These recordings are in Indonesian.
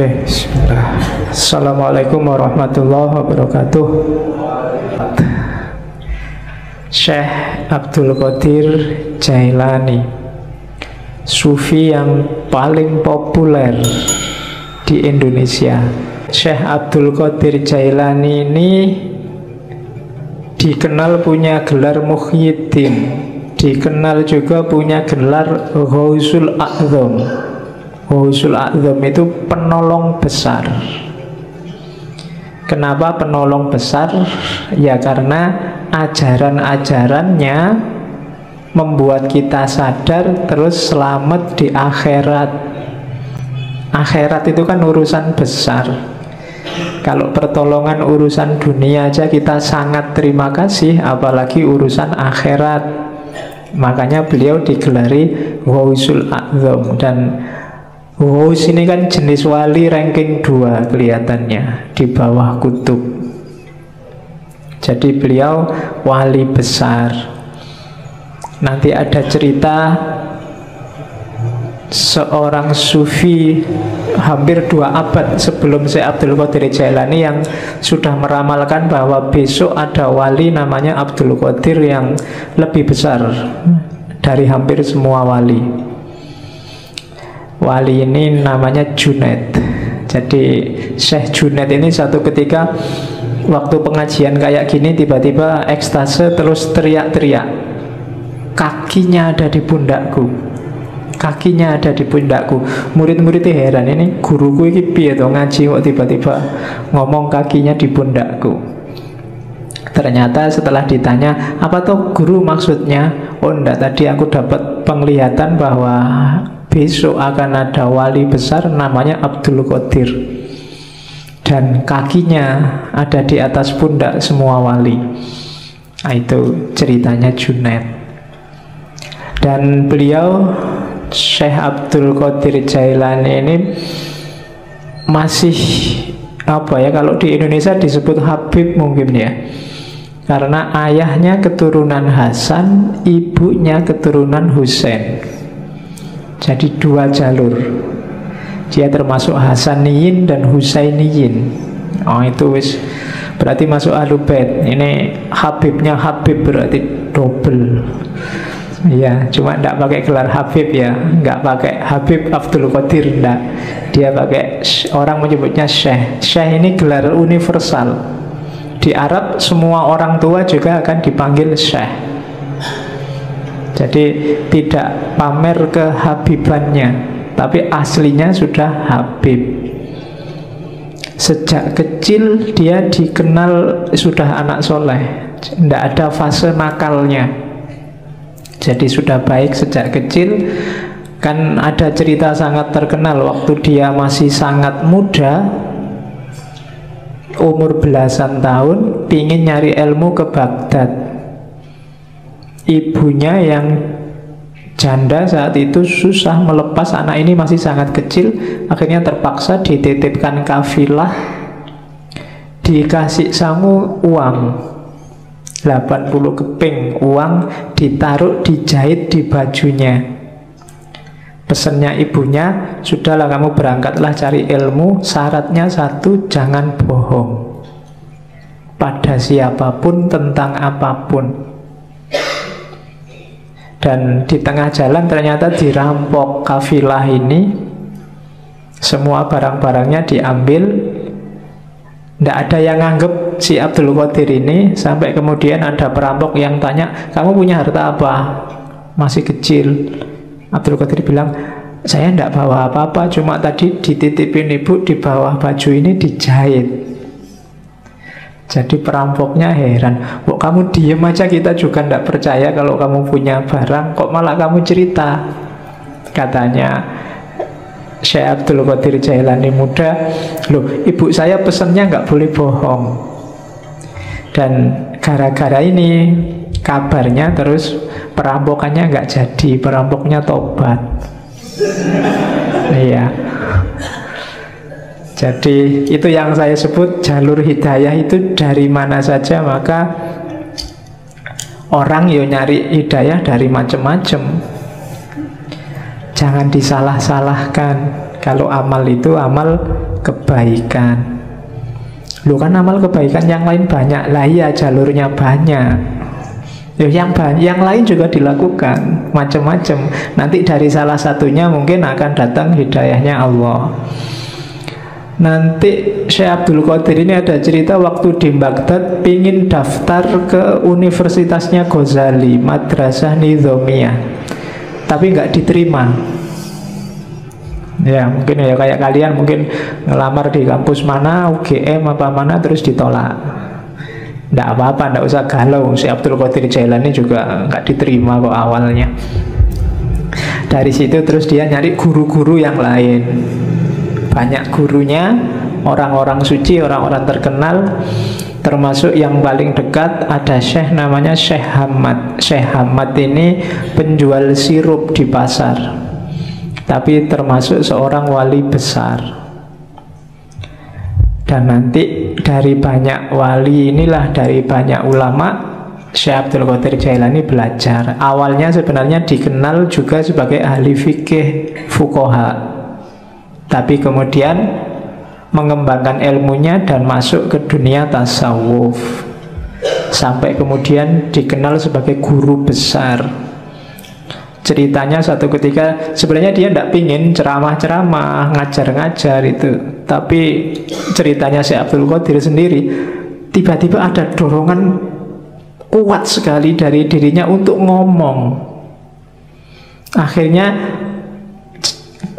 Oke, bismillah. Assalamualaikum warahmatullahi wabarakatuh. Syekh Abdul Qadir Jailani, sufi yang paling populer di Indonesia. Syekh Abdul Qadir Jailani ini dikenal punya gelar Muhyiddin, dikenal juga punya gelar Ghausul A'zam. Ghausul A'zam itu penolong besar. Kenapa penolong besar? Ya karena ajaran-ajarannya membuat kita sadar terus selamat di akhirat. Akhirat itu kan urusan besar. Kalau pertolongan urusan dunia aja kita sangat terima kasih, apalagi urusan akhirat. Makanya beliau digelari Ghausul A'zam. Dan Ghaus ini kan jenis wali ranking 2 kelihatannya, di bawah kutub. Jadi beliau wali besar. Nanti ada cerita seorang sufi hampir 2 abad sebelum Syekh Abdul Qadir Jailani yang sudah meramalkan bahwa besok ada wali namanya Abdul Qadir yang lebih besar dari hampir semua wali. Wali ini namanya Junaid. Jadi Syekh Junaid ini satu ketika waktu pengajian kayak gini tiba-tiba ekstase terus teriak-teriak, kakinya ada di pundakku, kakinya ada di pundakku. Murid-muridnya heran, ini guruku ini piye to ngaji kok tiba-tiba ngomong kakinya di pundakku. Ternyata setelah ditanya, apa tuh guru maksudnya? Oh enggak, tadi aku dapat penglihatan bahwa besok akan ada wali besar namanya Abdul Qadir, dan kakinya ada di atas pundak semua wali. Nah, itu ceritanya Junaid. Dan beliau Syekh Abdul Qadir Jailani ini masih apa ya, kalau di Indonesia disebut Habib mungkin ya, karena ayahnya keturunan Hasan, ibunya keturunan Husain. Jadi 2 jalur. Dia termasuk Hasaniyin dan Husainiyin. Oh itu wis berarti masuk Ahlul Bait. Ini Habibnya Habib berarti double. Ya, cuma tidak pakai gelar Habib ya, nggak pakai Habib Abdul Qadir, enggak. Dia pakai, orang menyebutnya Syekh. Syekh ini gelar universal. Di Arab semua orang tua juga akan dipanggil Syekh. Jadi tidak pamer kehabibannya, tapi aslinya sudah Habib. Sejak kecil dia dikenal sudah anak soleh, tidak ada fase nakalnya. Jadi sudah baik sejak kecil. Kan ada cerita sangat terkenal waktu dia masih sangat muda, umur belasan tahun, pingin nyari ilmu ke Baghdad. Ibunya yang janda saat itu susah melepas anak ini, masih sangat kecil. Akhirnya terpaksa dititipkan kafilah, dikasih sangu uang 80 keping uang, ditaruh dijahit di bajunya. Pesannya ibunya, sudahlah kamu berangkatlah cari ilmu, syaratnya satu, jangan bohong pada siapapun tentang apapun. Dan di tengah jalan ternyata dirampok kafilah ini, semua barang-barangnya diambil. Tidak ada yang nganggep si Abdul Qadir ini, sampai kemudian ada perampok yang tanya, kamu punya harta apa? Masih kecil. Abdul Qadir bilang, saya tidak bawa apa-apa, cuma tadi dititipin ibu, di bawah baju ini dijahit. Jadi perampoknya heran, kok kamu diem aja, kita juga tidak percaya kalau kamu punya barang, kok malah kamu cerita. Katanya Syekh Abdul Qadir Jailani muda, loh ibu saya pesennya nggak boleh bohong. Dan gara-gara ini kabarnya terus perampokannya nggak jadi, perampoknya tobat. Iya. Jadi itu yang saya sebut jalur hidayah itu dari mana saja. Maka orang yo nyari hidayah dari macam-macam. Jangan disalah-salahkan. Kalau amal itu amal kebaikan. Loh kan amal kebaikan yang lain banyak. Lah iya, jalurnya banyak. Yang lain juga dilakukan macam-macam. Nanti dari salah satunya mungkin akan datang hidayahnya Allah. Nanti Syekh Abdul Qadir ini ada cerita waktu di Baghdad pingin daftar ke universitasnya Ghazali, Madrasah Nizamiyah, tapi nggak diterima. Ya mungkin ya kayak kalian mungkin ngelamar di kampus mana, UGM apa mana, terus ditolak. Nggak apa-apa, nggak usah galau. Si Abdul Qadir Jailani juga nggak diterima kok awalnya. Dari situ terus dia nyari guru-guru yang lain. Banyak gurunya, orang-orang suci, orang-orang terkenal. Termasuk yang paling dekat ada Syekh namanya Syekh Hamad. Syekh Hamad ini penjual sirup di pasar, tapi termasuk seorang wali besar. Dan nanti dari banyak wali inilah, dari banyak ulama, Syekh Abdul Qadir Jailani belajar. Awalnya sebenarnya dikenal juga sebagai ahli fikih fuqaha, tapi kemudian mengembangkan ilmunya dan masuk ke dunia tasawuf, sampai kemudian dikenal sebagai guru besar. Ceritanya satu ketika sebenarnya dia tidak pingin ceramah-ceramah, ngajar-ngajar itu, tapi ceritanya Syekh Abdul Qadir sendiri, tiba-tiba ada dorongan kuat sekali dari dirinya untuk ngomong. Akhirnya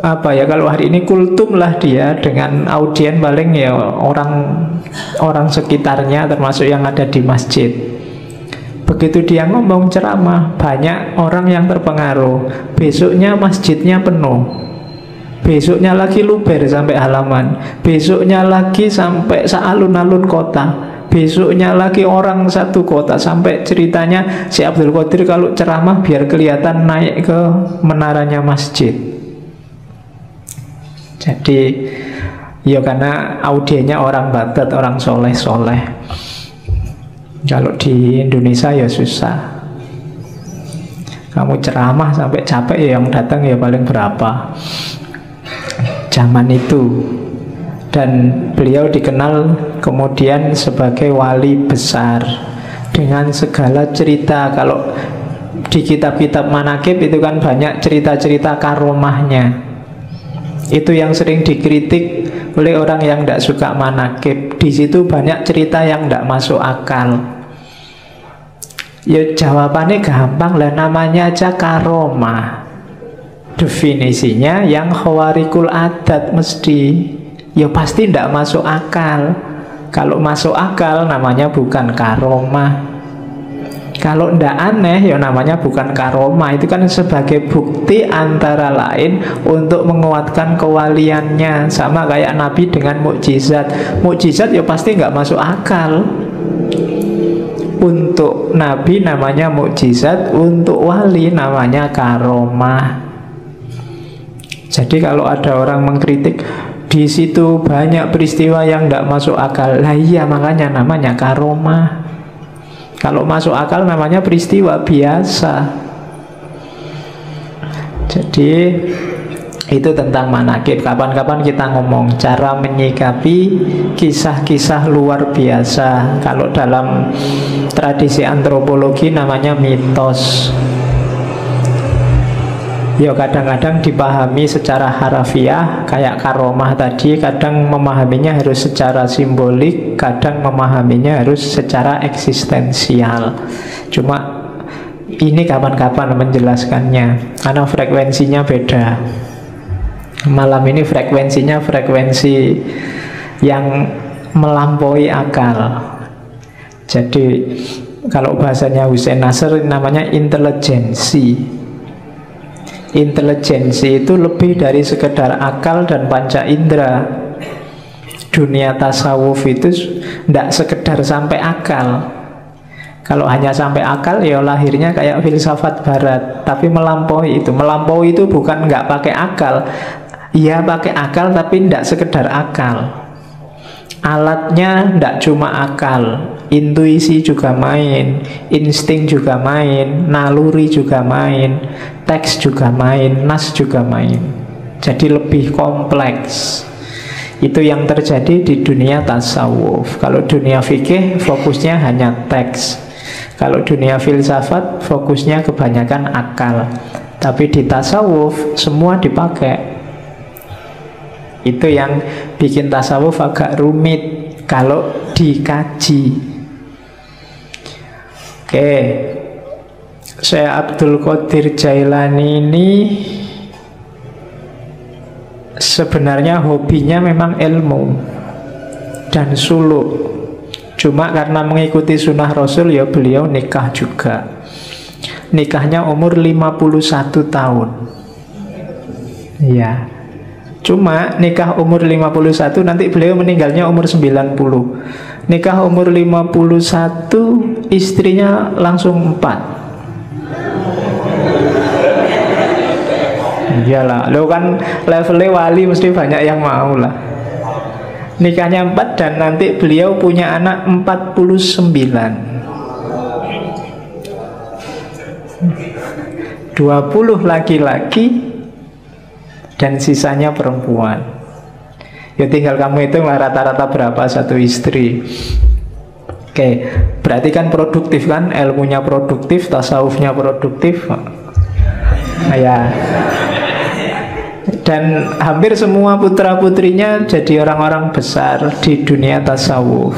apa ya, kalau hari ini kultum lah dia dengan audien paling ya orang sekitarnya, termasuk yang ada di masjid. Begitu dia ngomong ceramah, banyak orang yang terpengaruh. Besoknya masjidnya penuh, besoknya lagi luber sampai halaman, besoknya lagi sampai sealun-alun kota, besoknya lagi orang satu kota. Sampai ceritanya si Abdul Qadir kalau ceramah biar kelihatan naik ke menaranya masjid. Jadi ya karena audiennya orang Baghdad, orang soleh-soleh. Kalau di Indonesia ya susah. Kamu ceramah sampai capek ya yang datang ya paling berapa zaman itu. Dan beliau dikenal kemudian sebagai wali besar dengan segala cerita. Kalau di kitab-kitab manaqib itu kan banyak cerita-cerita karomahnya. Itu yang sering dikritik oleh orang yang tidak suka manaqib. Di situ banyak cerita yang tidak masuk akal. Ya jawabannya gampang lah, namanya aja karomah. Definisinya yang khawarikul adat mesti. Ya pasti tidak masuk akal. Kalau masuk akal namanya bukan karomah. Kalau tidak aneh ya namanya bukan karomah. Itu kan sebagai bukti antara lain untuk menguatkan kewaliannya. Sama kayak Nabi dengan mukjizat. Mukjizat ya pasti nggak masuk akal. Untuk Nabi namanya mukjizat, untuk wali namanya karomah. Jadi kalau ada orang mengkritik, di situ banyak peristiwa yang tidak masuk akal. Lah iya, makanya namanya karomah. Kalau masuk akal namanya peristiwa biasa. Jadi itu tentang manaqib. Kapan-kapan kita ngomong cara menyikapi kisah-kisah luar biasa. Kalau dalam tradisi antropologi namanya mitos. Ya kadang-kadang dipahami secara harafiah kayak karomah tadi, kadang memahaminya harus secara simbolik, kadang memahaminya harus secara eksistensial. Cuma ini kapan-kapan menjelaskannya karena frekuensinya beda. Malam ini frekuensinya frekuensi yang melampaui akal. Jadi kalau bahasanya Hussein Nasr namanya intelijensi. Intelijensi itu lebih dari sekedar akal dan panca indera. Dunia tasawuf itu tidak sekedar sampai akal. Kalau hanya sampai akal ya lahirnya kayak filsafat barat. Tapi melampaui itu. Melampaui itu bukan nggak pakai akal. Iya pakai akal tapi tidak sekedar akal. Alatnya tidak cuma akal, intuisi juga main, insting juga main, naluri juga main, teks juga main, nas juga main. Jadi lebih kompleks. Itu yang terjadi di dunia tasawuf. Kalau dunia fikih fokusnya hanya teks. Kalau dunia filsafat fokusnya kebanyakan akal. Tapi di tasawuf semua dipakai. Itu yang bikin tasawuf agak rumit kalau dikaji. Oke, Syekh Abdul Qadir Jailani ini sebenarnya hobinya memang ilmu dan suluk. Cuma karena mengikuti sunnah Rasul ya beliau nikah juga. Nikahnya umur 51 tahun. Ya. Cuma nikah umur 51, nanti beliau meninggalnya umur 90. Nikah umur 51, istrinya langsung 4. Iyalah, lo kan levelnya wali mesti banyak yang mau lah. Nikahnya 4 dan nanti beliau punya anak 49. 20 laki-laki dan sisanya perempuan. Ya tinggal kamu hitung lah rata-rata berapa satu istri. Oke, berarti kan produktif kan, ilmunya produktif, tasawufnya produktif. Ya. Dan hampir semua putra-putrinya jadi orang-orang besar di dunia tasawuf.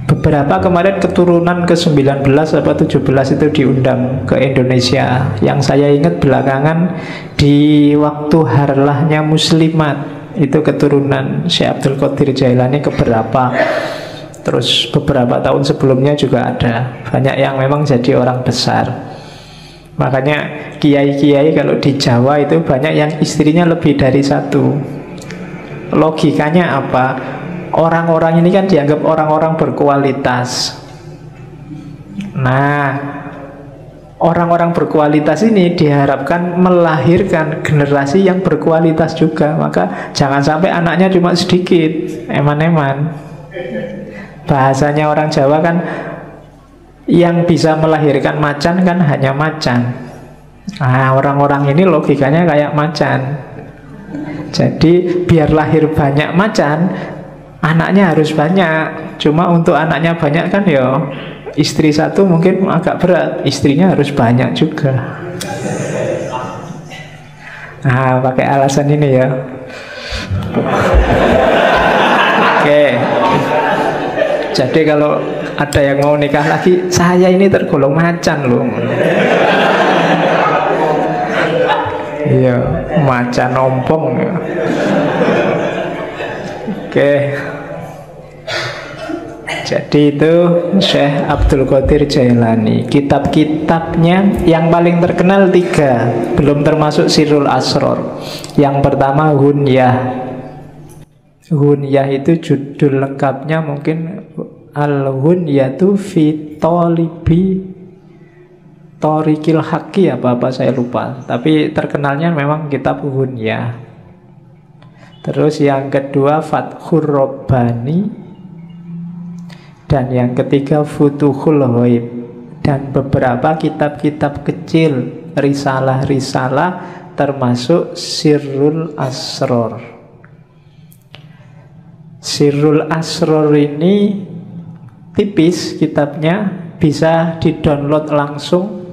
Beberapa kemarin keturunan ke-19 atau 17 itu diundang ke Indonesia. Yang saya ingat belakangan di waktu harlahnya Muslimat, itu keturunan Syekh Abdul Qadir Jailani keberapa. Terus beberapa tahun sebelumnya juga ada. Banyak yang memang jadi orang besar. Makanya kiai-kiai kalau di Jawa itu banyak yang istrinya lebih dari satu. Logikanya apa? Orang-orang ini kan dianggap orang-orang berkualitas. Nah, orang-orang berkualitas ini diharapkan melahirkan generasi yang berkualitas juga. Maka jangan sampai anaknya cuma sedikit, eman-eman. Bahasanya orang Jawa kan, yang bisa melahirkan macan kan hanya macan. Nah, orang-orang ini logikanya kayak macan. Jadi biar lahir banyak macan, anaknya harus banyak. Cuma untuk anaknya banyak kan ya istri satu mungkin agak berat, istrinya harus banyak juga. Nah, pakai alasan ini ya. Oke. Jadi kalau ada yang mau nikah lagi, saya ini tergolong macan loh. Iya, macan ompong ya. Oke. Jadi itu Syekh Abdul Qadir Jailani. Kitab-kitabnya yang paling terkenal 3, belum termasuk Sirrul Asror. Yang pertama Hunyah. Hunyah itu judul lengkapnya mungkin Al-Hunyatu fi Tolibi Torikil Haqi, apa-apa saya lupa. Tapi terkenalnya memang kitab Hunyah. Terus yang kedua Fathur Rabbani. Dan yang ketiga Futuhul Ghaib. Dan beberapa kitab-kitab kecil, risalah-risalah, termasuk Sirrul Asror. Sirrul Asror ini tipis kitabnya, bisa di-download langsung.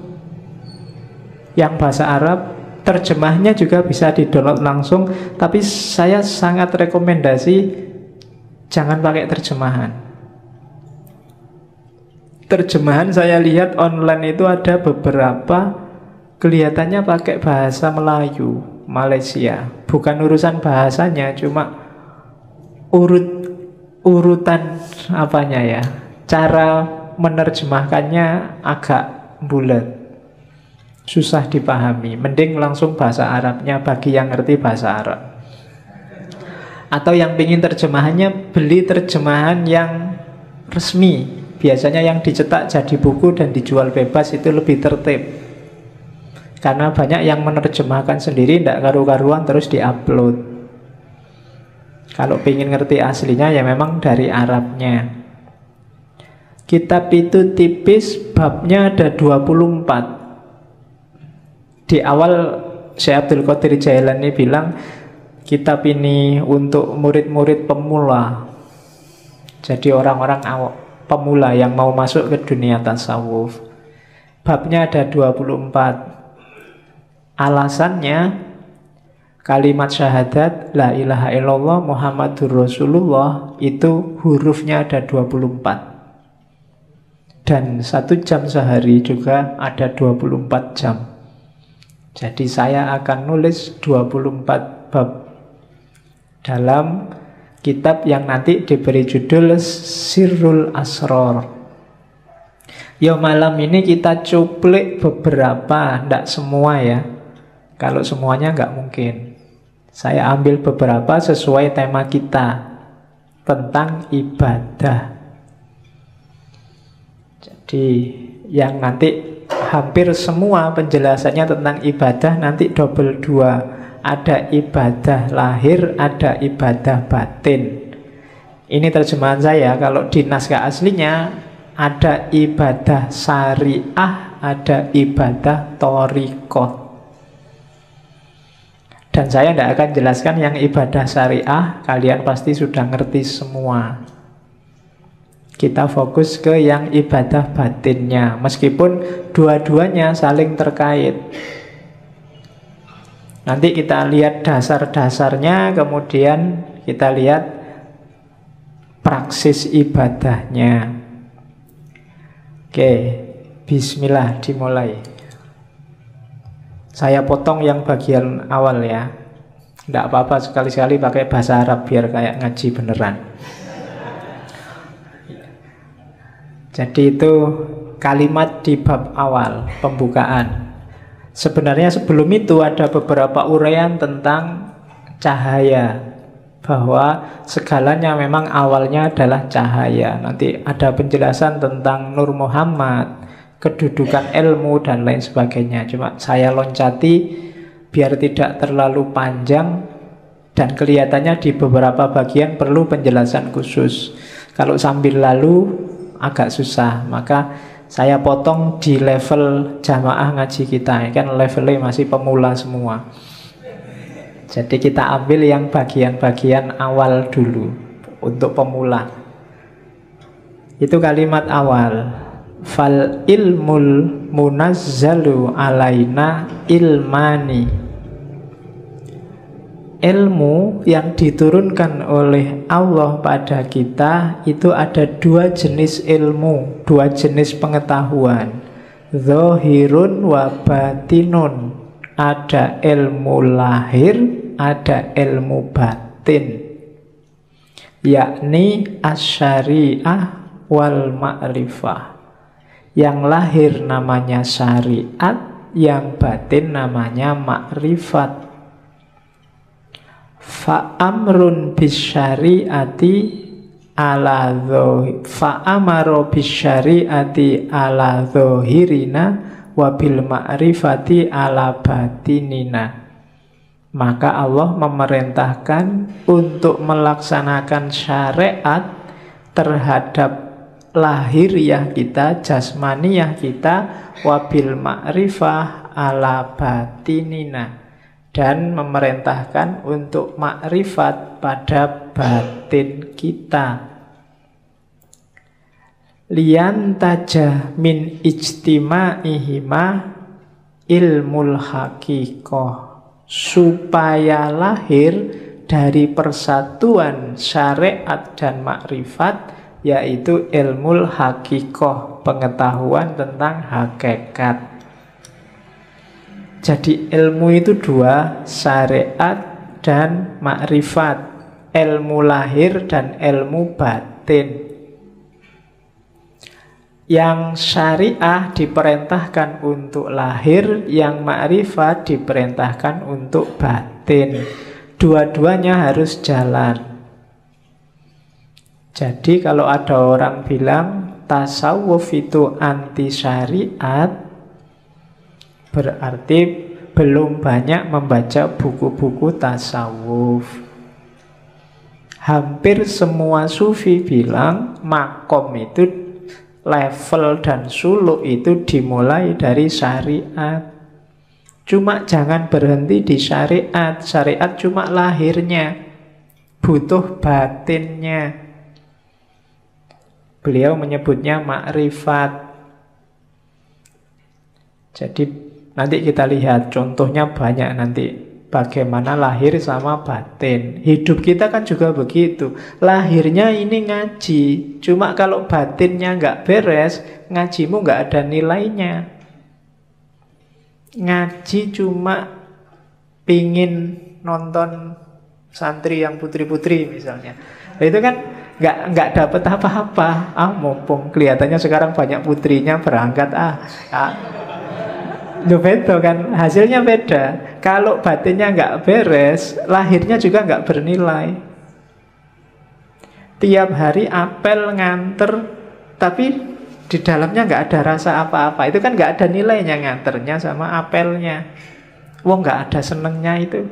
Yang bahasa Arab, terjemahnya juga bisa di-download langsung. Tapi saya sangat rekomendasi jangan pakai terjemahan. Terjemahan saya lihat online itu ada beberapa kelihatannya pakai bahasa Melayu, Malaysia. Bukan urusan bahasanya, cuma urutan apanya ya, cara menerjemahkannya agak bulat, susah dipahami. Mending langsung bahasa Arabnya bagi yang ngerti bahasa Arab. Atau yang pingin terjemahannya, beli terjemahan yang resmi. Biasanya yang dicetak jadi buku dan dijual bebas, itu lebih tertib. Karena banyak yang menerjemahkan sendiri, tidak karu-karuan terus diupload. Kalau pengen ngerti aslinya ya memang dari Arabnya. Kitab itu tipis, babnya ada 24. Di awal Syekh Abdul Qadir Jailani bilang, kitab ini untuk murid-murid pemula. Jadi orang-orang pemula yang mau masuk ke dunia tasawuf. Babnya ada 24. Alasannya kalimat syahadat la ilaha illallah Muhammadur Rasulullah itu hurufnya ada 24. Dan 1 jam sehari juga ada 24 jam. Jadi saya akan nulis 24 bab dalam kitab yang nanti diberi judul Sirrul Asror. Ya malam ini kita cuplik beberapa, tidak semua ya. Kalau semuanya nggak mungkin. Saya ambil beberapa sesuai tema kita tentang ibadah. Jadi yang nanti hampir semua penjelasannya tentang ibadah nanti double 2. Ada ibadah lahir, ada ibadah batin. Ini terjemahan saya. Kalau di naskah aslinya ada ibadah syariah, ada ibadah thariqah. Dan saya tidak akan jelaskan yang ibadah syariah. Kalian pasti sudah ngerti semua. Kita fokus ke yang ibadah batinnya, meskipun dua-duanya saling terkait. Nanti kita lihat dasar-dasarnya, kemudian kita lihat praksis ibadahnya. Oke, bismillah, dimulai. Saya potong yang bagian awal ya. Tidak apa-apa, sekali-sekali pakai bahasa Arab biar kayak ngaji beneran. Jadi itu kalimat di bab awal, pembukaan. Sebenarnya sebelum itu ada beberapa uraian tentang cahaya, bahwa segalanya memang awalnya adalah cahaya. Nanti ada penjelasan tentang Nur Muhammad, kedudukan ilmu dan lain sebagainya. Cuma saya loncati biar tidak terlalu panjang dan kelihatannya di beberapa bagian perlu penjelasan khusus. Kalau sambil lalu agak susah, maka saya potong di level jamaah ngaji kita. Kan levelnya masih pemula semua. Jadi kita ambil yang bagian-bagian awal dulu untuk pemula. Itu kalimat awal. Fal ilmul munazzalu alaina ilmani. Ilmu yang diturunkan oleh Allah pada kita itu ada 2 jenis ilmu, 2 jenis pengetahuan. Zahirun wa batinun. Ada ilmu lahir, ada ilmu batin. Yakni asyariah wal ma'rifah. Yang lahir namanya syariat, yang batin namanya makrifat. Fa'amrun bisyari'ati ala dhohir, fa'amaro bisyari'ati ala dhohirina wabil ma'rifati ala batinina. Maka Allah memerintahkan untuk melaksanakan syariat terhadap lahiriah kita, jasmaniyah kita, wabil ma'rifah ala batinina, dan memerintahkan untuk makrifat pada batin kita. Lian tajah min ijtima'ihima ilmul haqiqah, supaya lahir dari persatuan syariat dan makrifat, yaitu ilmul haqiqah, pengetahuan tentang hakikat. Jadi ilmu itu 2, syariat dan makrifat, ilmu lahir dan ilmu batin. Yang syariah diperintahkan untuk lahir, yang makrifat diperintahkan untuk batin. Dua-duanya harus jalan. Jadi kalau ada orang bilang tasawuf itu anti syariat, berarti belum banyak membaca buku-buku tasawuf. Hampir semua sufi bilang makom itu, level dan suluk itu dimulai dari syariat. Cuma jangan berhenti di syariat. Syariat cuma lahirnya, butuh batinnya. Beliau menyebutnya makrifat. Jadi nanti kita lihat contohnya banyak nanti. Bagaimana lahir sama batin. Hidup kita kan juga begitu. Lahirnya ini ngaji. Cuma kalau batinnya nggak beres, ngajimu nggak ada nilainya. Ngaji cuma pingin nonton santri yang putri-putri misalnya. Nah, itu kan nggak dapat apa-apa. Mumpung kelihatannya sekarang banyak putrinya berangkat. Beda kan, hasilnya beda. Kalau batinnya nggak beres, lahirnya juga nggak bernilai. Tiap hari apel nganter, tapi di dalamnya nggak ada rasa apa-apa. Itu kan nggak ada nilainya nganternya sama apelnya. Nggak ada senengnya itu.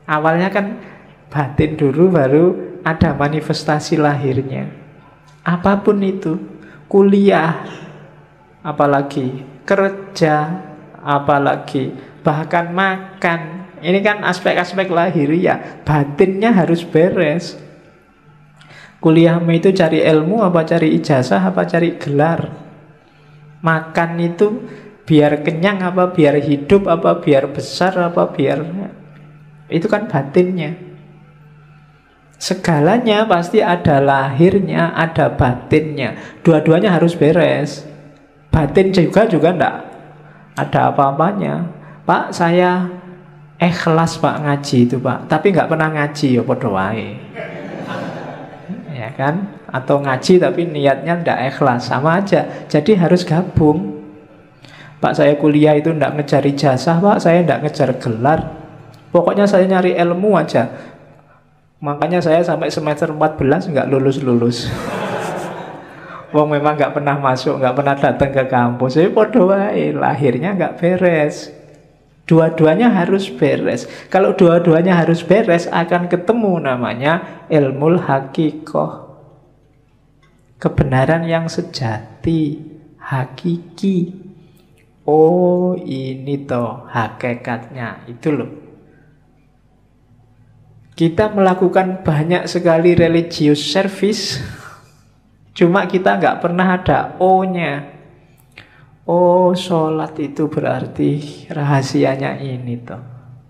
Awalnya kan batin dulu, baru ada manifestasi lahirnya. Apapun itu, kuliah, apalagi kerja, apalagi bahkan makan, ini kan aspek-aspek lahiriah. Batinnya harus beres. Kuliahmu itu cari ilmu apa cari ijazah apa cari gelar? Makan itu biar kenyang apa biar hidup apa biar besar apa biar... Itu kan batinnya. Segalanya pasti ada lahirnya, ada batinnya. Dua-duanya harus beres. Batin juga enggak ada apa-apanya. Pak, saya ikhlas Pak ngaji itu Pak, tapi nggak pernah ngaji ya podo wae. Ya kan? Atau ngaji tapi niatnya ndak ikhlas, sama aja. Jadi harus gabung. Pak, saya kuliah itu ndak ngejar ijazah Pak, saya ndak ngejar gelar. Pokoknya saya nyari ilmu aja. Makanya saya sampai semester 14 nggak lulus-lulus. Wong memang nggak pernah masuk, nggak pernah datang ke kampus. Jadi podo wae, lahirnya nggak beres. Dua-duanya harus beres. Kalau dua-duanya harus beres, akan ketemu namanya ilmul hakikoh. Kebenaran yang sejati, hakiki. Oh, ini toh hakikatnya. Itu loh. Kita melakukan banyak sekali religious service, cuma kita nggak pernah ada O-nya. Oh, sholat itu berarti rahasianya ini toh.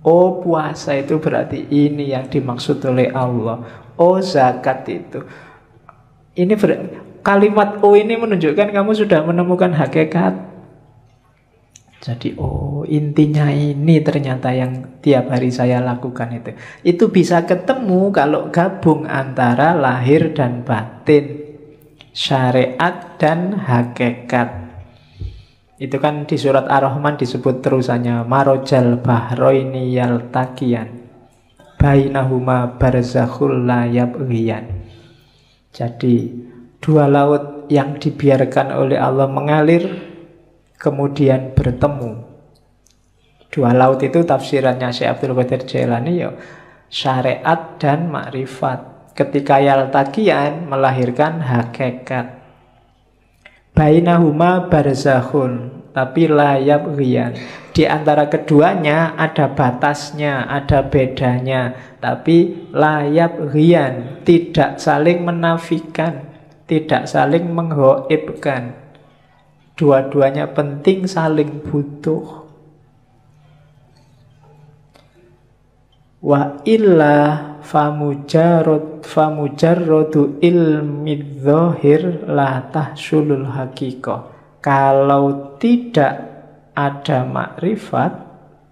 Oh, puasa itu berarti ini yang dimaksud oleh Allah. Oh, zakat itu. Ini kalimat O ini menunjukkan kamu sudah menemukan hakikat. Jadi, oh, intinya ini ternyata yang tiap hari saya lakukan itu. Itu bisa ketemu kalau gabung antara lahir dan batin, syariat dan hakikat. Itu kan di surat Ar-Rahman disebut terusannya marojal bahroini yaltaqiyan bainahuma barzakhul la yabghiyan. Jadi dua laut yang dibiarkan oleh Allah mengalir kemudian bertemu. Dua laut itu tafsirannya Syekh Abdul Qadir Jailani ya syariat dan makrifat. Ketika yaltaqiyan melahirkan hakikat. Bainahuma barzakhun, tapi la yabghiyan. Di antara keduanya ada batasnya, ada bedanya, tapi la yabghiyan, tidak saling menafikan, tidak saling menghoibkan. Dua-duanya penting, saling butuh. Wa illa famujarrodu ilmi dzahir la tahsulul haqiqah. Kalau tidak ada makrifat,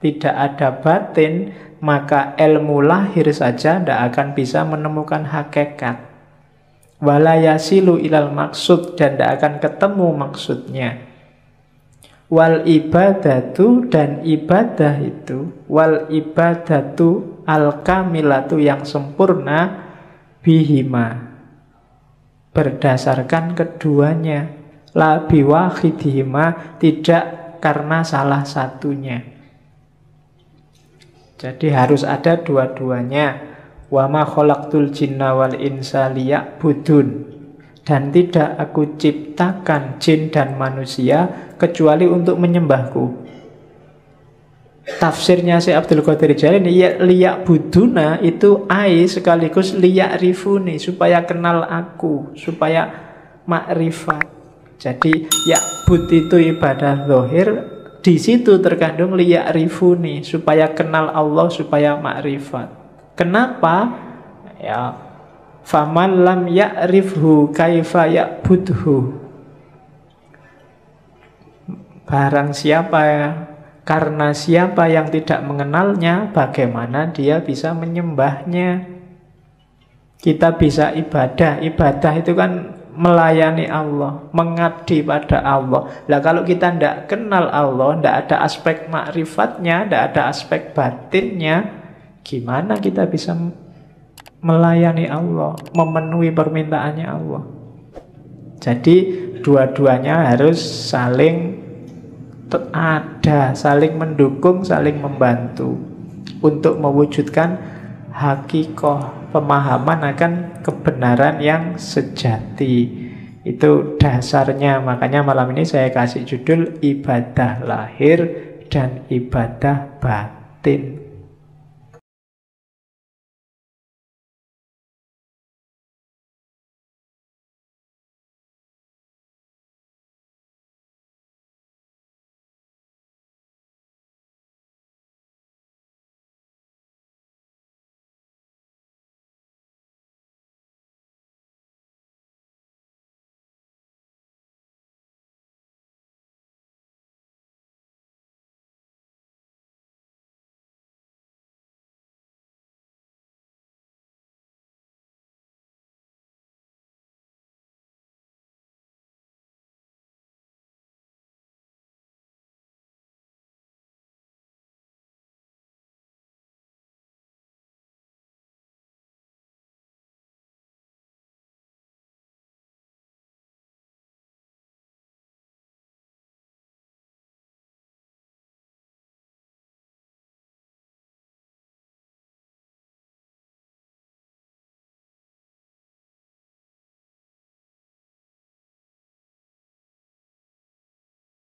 tidak ada batin, maka ilmu lahir saja tidak akan bisa menemukan hakikat. Wala yasilu ilal maksud, dan tidak akan ketemu maksudnya. Wal ibadatu, dan ibadah itu, wal ibadatu al-kamilatu, yang sempurna, bihima, berdasarkan keduanya, la biwahidihima, tidak karena salah satunya. Jadi harus ada dua-duanya. Wa ma khalaqtul jinna wal insa liya'budun, dan tidak aku ciptakan jin dan manusia kecuali untuk menyembahku. tafsirnya si Abdul Qadir Jailani, ya liyak buduna itu ai sekaligus liyak rifuni, supaya kenal aku, supaya makrifat. Jadi ya bud itu ibadah zahir, di situ terkandung liyak rifuni, supaya kenal Allah, supaya makrifat. Kenapa? Ya faman lam ya'rifhu kaifa ya'budhu. Barang siapa ya, karena siapa yang tidak mengenalnya, bagaimana dia bisa menyembahnya? Kita bisa ibadah. Ibadah itu kan melayani Allah, mengabdi pada Allah. Lah kalau kita tidak kenal Allah, tidak ada aspek makrifatnya, tidak ada aspek batinnya, gimana kita bisa melayani Allah, memenuhi permintaannya Allah? Jadi dua-duanya harus saling ada, saling mendukung, saling membantu untuk mewujudkan hakikoh, pemahaman akan kebenaran yang sejati. Itu dasarnya. Makanya malam ini saya kasih judul ibadah lahir dan ibadah batin.